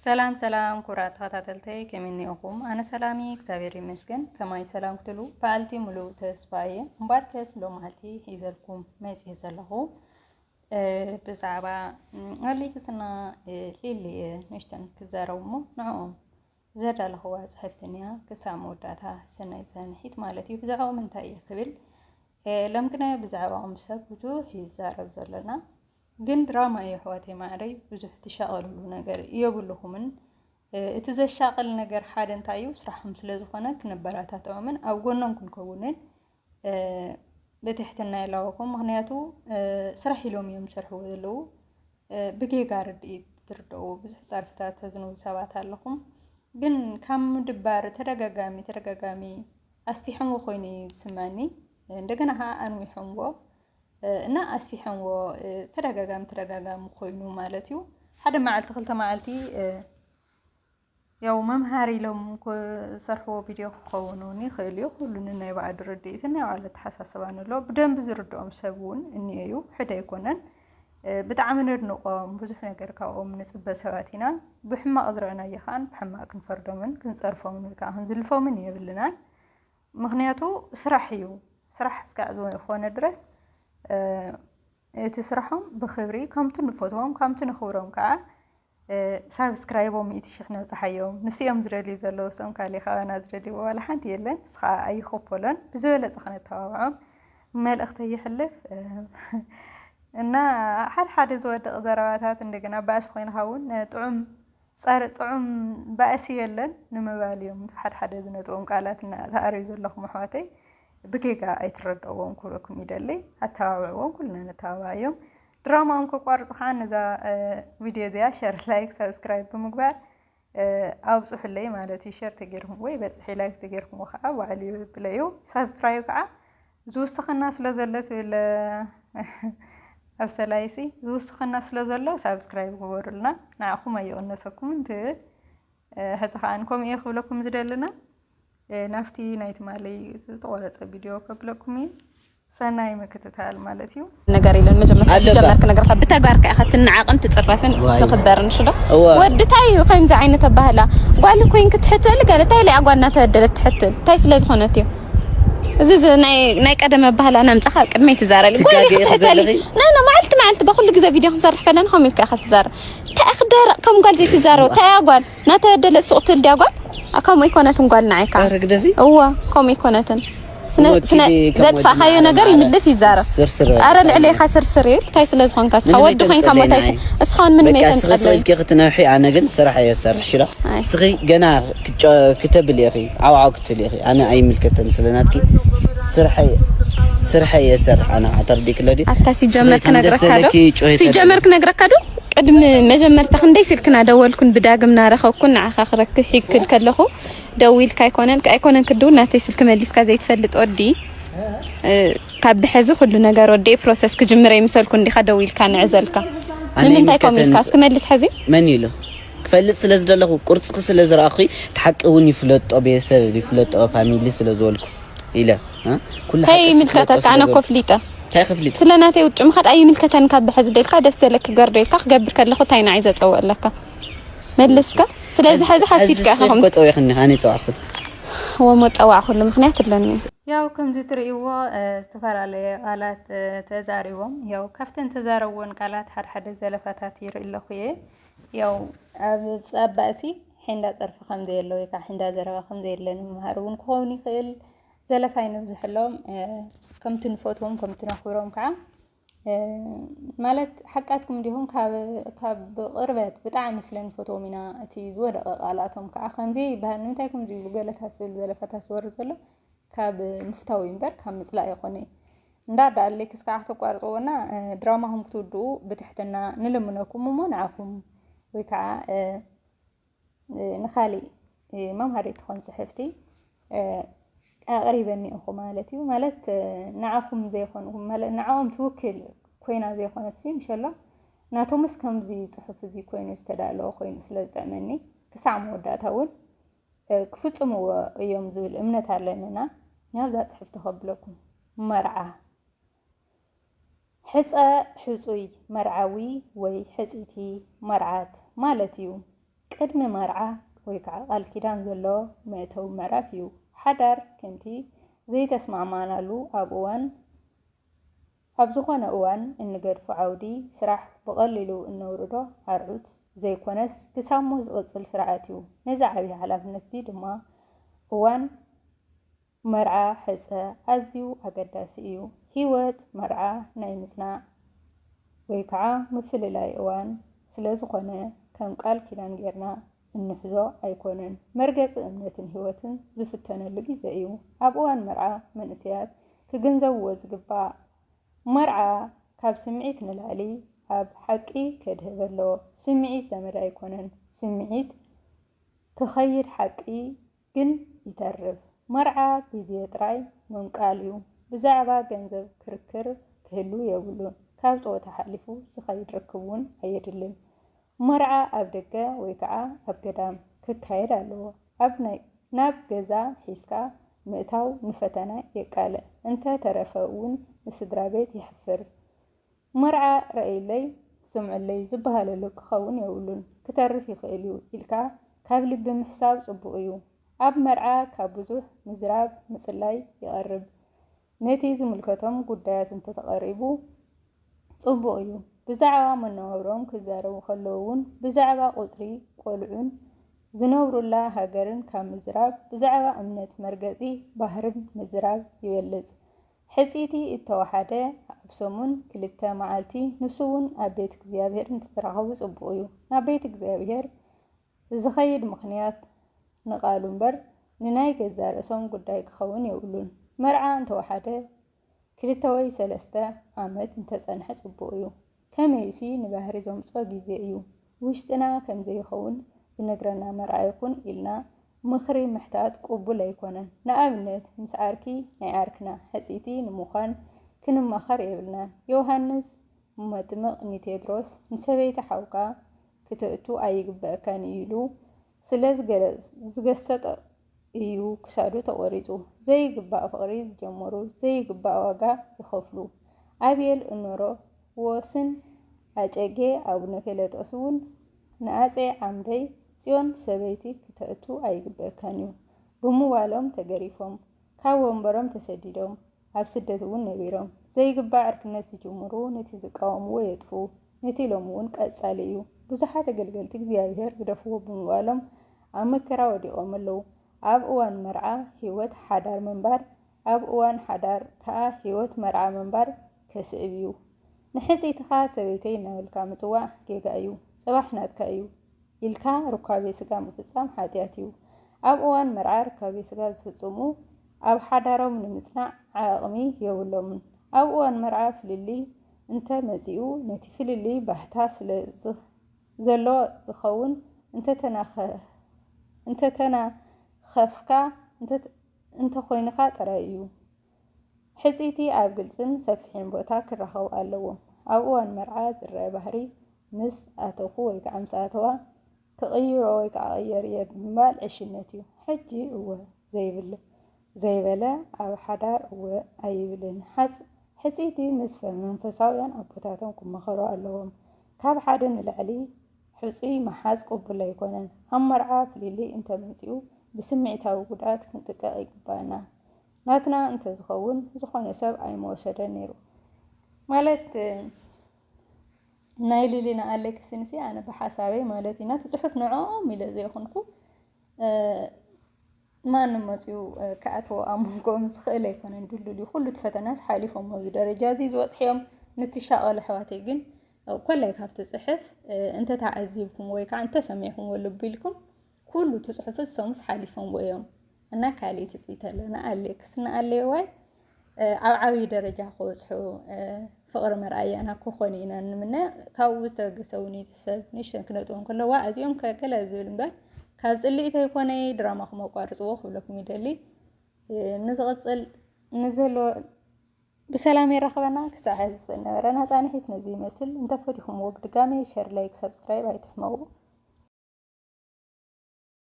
سلام سلام كرات هاتاتلتي كميني أقوم أنا سلامي كسابيري مسكن كماي سلام كتلو فالتي ملو تسفاية مباركس لو مالتي هيزلكم ميس هيزلهو بزعبا اللي كسنا ليلي نشتن كزارومو نعوم زرد لهو صحفتنيا كسامو داتا سنة سنحيت مالتي بزعو من تاية قبل لمكنا بزعبا أمسك وجو هيزارب زلنا ግን ድራማ የህዋቴ ማዕረይ ብዙሕ ተሻቀሉሉ ነገር ይብሉሁምን እትዘሻቀል ነገር ሓደ እንታዩ ስራሕም ስለዝኾነ ክነበራታተውምን ኣብ ጎኖም ክንከውንን በትሕትና ይላወኩም ምክንያቱ ስራሕ ኢሎም እዮም ሰርሕዎ ዘለው ብጌጋ ርድኢት ትርድኡ ብዙሕ ጻርፍታት ተዝኑ ሰባት ኣለኹም ግን ከም ድባር ተደጋጋሚ ኣስፊሕምዎ ኮይኑ ይስማኒ እንደገና ኣንዊሕምዎ እና ኣስፊሕምዎ ተደጋጋሚ ኮይኑ ማለት እዩ ሓደ መዓልቲ ክልተ መዓልቲ ያው መምሃሪ ኢሎም ሰርሕዎ ቪድዮ ክኸውኑኒ ይኽእል እዩ ኩሉን ናይ ባዕሉ ርድኢትን ናይ ባዕሉ ተሓሳስባን ኣሎ ብደንብ ዝርድኦም ሰብ እውን እኒአዩ ሕደ ኣይኮነን ብጣዕሚ ነድንቆም ብዙሕ ነገር ካብኦም ንፅበ ሰባት ኢና ብሕማቕ ዝረአናዮ ኸዓን ብሕማቕ ክንፈርዶምን ክንፀርፎምን ወይ ከዓ ክንዝልፎምን የብልናን ምክንያቱ ስራሕ እዩ ስራሕ እስካዕ ዝኾነ ድረስ تسرحهم بخبري كم تنفوتهم كم تنخورهم كا سبسكرايبهم يتشحنوا صحيهم نسيهم زرلي زلوا سون كالي خوانا زرلي ولا حد يلن سخا أي خوفولن بزول سخنة تواعم مال أختي يحلف إن حد زود ضربات عندنا بس خوين هون طعم صار طعم بأس يلن نمباليهم حد زنتهم قالتنا ثاري زلهم حواتي بكيكا أيتردوهم كلكم يدلي أتابعوهم كلنا نتابعهم دراما كقارص خان إذا فيديو ذا شير لايك سبسكرايب بمقبل أو بصح اللي ما له تيشير تجيرهم وي بس حلاك تجيرهم وخا وعلي بلايو سبسكرايب كع زوج سخ الناس لازلت ولا أبسلايسي زوج سخ الناس لازلوا سبسكرايب وورلنا نعخم أيو الناسكم أنت هذا خانكم يخبلكم زدلنا نفتي نايت مالي طولت فيديو قبلكم سناي مكتتال مالتيو نغاري للمجمع جمرك نغرت بتغارك اخذنا عقن تصرفن تخبرن شلو ودتاي قيم زي عينه بهلا قال كوين كتحتل قالت تاي لي اغوانا تدلت تحتل تاي سلاز خونتي زز ناي قدمه بهلا انا مصخ قدمي تزارلي قال لا معلت بكل غزا فيديو نصرح كلنا هم يلك اخذ تزار تاخدر كم قال زي تزارو تاي قال نا تدل سوق تل دياغول أكم يكونتن قال نعيك هو كم يكونتن سنة زاد فخايو نجار يمدس يزارف أرد عليه خسر سرير تايس لازخون كاس حود دخين كم تايس أسخون من ميتين قبل بس كي تنوحي أنا جن صراحة يسرح شراء صغي جنار كتب لي أخي عو كتب لي أخي أنا أي ملكة سلناتك صراحة يسرح أنا أعترضك لدي حتى سيجمرك نجرك كادو قدم مجمرت خندي سلكنا دولكن بداغمنا رخوكن عخخرك حيكل كلخو دويل كايكونن كدو ناتي سلك مليس كزيت فلط ودي كاب بحزو كل ነገር ወዲ ፕሮሰስ ከጅምረ ይምሰልኩ እንዲ ከደውል ካን ዕዘልካ ምን ታይ ኮሚልካስ ከመልስ حزي من يلو كفلت ስለዝደለኹ ቁርጽ ስለዝራኺ ተሐቀውን ይፍለጦ ቤተሰብ ይፍለጦ ፋሚሊ ስለዝወልኩ ኢለ ኩሉ ሀይ ምልከታካ አና ኮፍሊጣ تاخفليت سلناتي وجم خد أي ملكتان كاب بحز ديلك دس لك جرديلك خجبر كله خطين عايزة تسوي لك ملسك سلازي حز حسيت كأخهم كتوي خني هاني توعخل هو متوع كل مخنيات لني ያው ከምዚ ትርእይዎ ተፈራለየ ቃላት ተዛሪቦም ያው ካፍተን ተዛረውን ቃላት ሓደ ዘለፋታት ይርእለኹ ያው ኣብ ጸባሲ ሕንዳ ጸርፍ ከም ዘየለው ወይ ከዓ ሕንዳ ዘረባ ከም ዘየለን መሃሩን ክኸውን ይኽእል زلفاين بزحلهم كم تنفوتهم كم تنخورهم كع مالت حقاتكم ديهم كاب قربت بتاع مثلا فوتو منا تي زود قالاتهم كع خنزي بهنمتايكم جيبو قالتها سول زلفتها سور زلو كاب مفتاوي مبر كم مثلا يقوني ندار اللي كسكع تقارطونا دراما كتودو بتحتنا نلمنكم ومنعكم وكع نخالي ما مهريت خون صحفتي قريبا أخو مالتي ومالت نعافهم زي خون مال نعاهم توكل كوينا زي خونتي إن شاء الله ناتومس كم زي صحف زي كوين استدعوا خوين سلاز تعملني كسع مودات هون كفتموا يوم زي الأمنة علينا نبذات صحف تخبلكم مرعى حصة حصوي مرعوي وي حصيتي مرعات مالتيو ቅድሚ መርዓ ወይ ከዓ ቃል ኪዳን ዘሎ መእተዊ ምዕራፍ እዩ። ሓዳር ከምቲ ዘይተስማዕማዕናሉ ኣብ ዝኾነ እዋን እንገድፎ ዓውዲ ስራሕ ብቐሊሉ እነውርዶ ኣርዑት ዘይኮነስ ክሳብ ሞት ዝቕፅል ስርዓት እዩ። ነዚ ዓብዪ ሓላፍነት እዚ ድማ እዋን መርዓ ሕፀ ኣዝዩ ኣገዳሲ እዩ። ሂወት መርዓ ናይ ምጽናዕ ወይ ከዓ ምፍልላይ እዋን ስለ ዝኾነ ከም ቃል ኪዳን ጌርና እንሕዞ ኣይኮነን። መርገፂ እምነትን ሂወትን ዝፍተነሉ ግዜ እዩ። ኣብ እዋን መርዓ መንእሰያት ክግንዘብዎ ዝግባእ መርዓ ካብ ስምዒት ንላዕሊ ኣብ ሓቂ ከድህብ ኣለዎ። ስምዒት ዘመድ ኣይኮነን። ስምዒት ክኸይድ ሓቂ ግን ይተርፍ። መርዓ ግዜ ጥራይ ምምቃል እዩ። ብዛዕባ ገንዘብ ክርክር ክህሉ የብሉን። ካብ ፆታ ሓሊፉ ዝኸይድ ርክብ እውን ኣየድልን። መርዓ ኣብ ደገ ወይ ከዓ ኣብ ገዳም ክካየድ ኣለዎ። ናብ ገዛ ሒዝካ ምእታው ንፈተና የቃልዕ። እንተ ተረፈ እውን ንስድራ ቤት ይሕፍር። መርዓ ረአይለይ ስምዑለይ ዝበሃለሉ ክኸውን የብሉን። ክተርፍ ይኽእል እዩ ኢልካ ካብ ልቢ ምሕሳብ ጽቡቕ እዩ። ኣብ መርዓ ካብ ብዙሕ ምዝራብ ምጽላይ ይቐርብ። ነቲ ዝምልከቶም ጉዳያት እንተተቐሪቡ ጽቡቕ እዩ። ብዛዕባ መነባብሮም ክዛረቡ ከለዉ እውን ብዛዕባ ቁፅሪ ቆልዑን ዝነብሩላ ሃገርን ካብ ምዝራብ ብዛዕባ እምነት መርገፂ ባህርን ምዝራብ ይበልፅ። ሕፂቲ እተወሓደ ኣብ ሰሙን 2 መዓልቲ ንሱ እውን ኣብ ቤተ እግዚኣብሔር እንትተራኸቡ ጽቡቕ እዩ። ናብ ቤተ እግዚኣብሔር ዝኸይድ ምኽንያት ንቓሉ እምበር ንናይ ገዛ ርእሶም ጉዳይ ክኸውን የብሉን። መርዓ እንተወሓደ 2 ወይ 3 ዓመት እንተጸንሐ ጽቡቕ እዩ። ከመይሲ ንባህሪ ዘምፅኦ ግዜ እዩ። ውሽጥና ከም ዘይኸውን ዝነግረና መርዓ ይኹን ኢልና ምኽሪ ምሕታት ቅቡል ኣይኮነን። ንኣብነት ምስ ዓርኪ ናይ ዓርክና ሕፂቲ ንምዃን ክንመኸር የብልናን። ዮሃንስ መጥምቕ ንቴድሮስ ንሰበይቲ ሓውካ ክትእቱ ኣይግበአካን ኢሉ ስለ ዝገሰጦ እዩ ክሳዱ ተቆሪፁ። ዘይግባእ ፍቕሪ ዝጀመሩ ዘይግባእ ዋጋ ይኸፍሉ። ኣብየል እኖሮ ወስን ኣጨጌ ኣቡነ ፊልጦስ እውን ንኣፄ ዓምደይ ጽዮን ሰበይቲ ክተእቱ ኣይግበአካን እዩ። ብምዋሎም ተገሪፎም ካብ ወንበሮም ተሰዲዶም ኣብ ስደት እውን ነቢሮም። ዘይግባእ ዕርክነት ዝጅምሩ ነቲ ዝቃወምዎ የጥፉ። ነቲ ሎሚ እውን ቀጻሊ እዩ። ብዙሓት ኣገልገልቲ እግዚኣብሔር ግደፍዎ ብምባሎም ኣብ መከራ ወዲቖም ኣለዉ። ኣብ እዋን መርዓ ሂወት ሓዳር ምንባር ኣብ እዋን ሓዳር ከዓ ሂወት መርዓ ምንባር ከስዕብ እዩ። ንሕፂትኻ ሰበይተይ እናበልካ ምጽዋዕ ጌጋ እዩ። ጽባሕ ናትካ እዩ ኢልካ ርካቤ ስጋ ምፍጻም ሓጢያት እዩ። ኣብ እዋን መርዓ ርካቤ ስጋ ዝፍጽሙ ኣብ ሓዳሮም ንምጽናዕ ዓቕሚ የብሎምን። ኣብ እዋን መርዓ ፍልሊ እንተ መጺኡ ነቲ ፍልሊ ባህታ ስለ ዘሎ ዝኸውን እንተተናኸፍካ እንተኾይንካ ጥራይ እዩ። ሕፂቲ ኣብ ግልጽን ሰፊሕን ቦታ ክረኸቡ ኣለዎም። ኣብ እዋን መርዓ ዝረአ ባህሪ ምስ ኣተኹ ወይ ከዓ ምስ ኣተዋ ክቕይሮ ወይ ከዓ ቀየር ብምባል ዕሽነት እዩ። ሕጂ እወ ዘይበለ ኣብ ሓዳር እወ ኣይብልን። ሕፂቲ ምስ መንፈሳውያን ኣቦታቶም ክመኸሩ ኣለዎም። ካብ ሓደ ንላዕሊ ሕፁይ መሓዝ ቅቡል ኣይኮነን። ኣብ መርዓ ፍልሊ እንተመፂኡ ብስምዒታዊ ጉድኣት ክንጥቀቕ ይግባአና። ናትና እንተዝኸውን ዝኾነ ሰብ ኣይመወሰደን ነይሩ ማለት ናይ ሊሊና ኣሌክስንሲ ኣነ ብሓሳበይ ማለት ኢና ትጽሑፍ ንዖም ኢለ ዘይኹንኩ ማንም መፂኡ ከኣተዎ ኣብ መንጎኦም ዝኽእል ኣይኮነን ድልድል እዩ። ኩሉ ፈተናስ ሓሊፎም ኣብዚ ደረጃ እዚ ዝበፅሕዮም ንትሻቐሉ ኣሕዋተይ ግን ኮላይ ካብቲ ጽሕፍ እንተተዓዚብኩም ወይ ከዓ እንተሰሚዕኩም ልቢ ኢልኩም ኩሉ ትጽሑፍ ሰሙስ ሓሊፎም እዮም እና ካሊእ ትጽኢት ኣለና ኣሌክስ ንኣለየዋይ ኣብ ዓብዪ ደረጃ ክበፅሑ ፍቕሪ መርኣያና ክኾኑ ኢና ንምነ ካብኡ ዝተበገሰ ውኔት ሰብ ንእሽተን ክነጥዎም ከለዋ እዚኦም ከገለ ዝብል እምበር ካብ ጽልኢት ኣይኮነ ድራማ ክመቋርፅዎ ክብለኩም ይደሊ ንዝቕፅል ንዘሎ ብሰላም ይረኽበና። ክሳብ ሕዚ ዝነበረና ጻንሒት ነዚ ይመስል። እንተፈቲኹምዎ ብድጋሚ ሸር ላይክ ሰብስክራይብ ኣይትሕመቑ።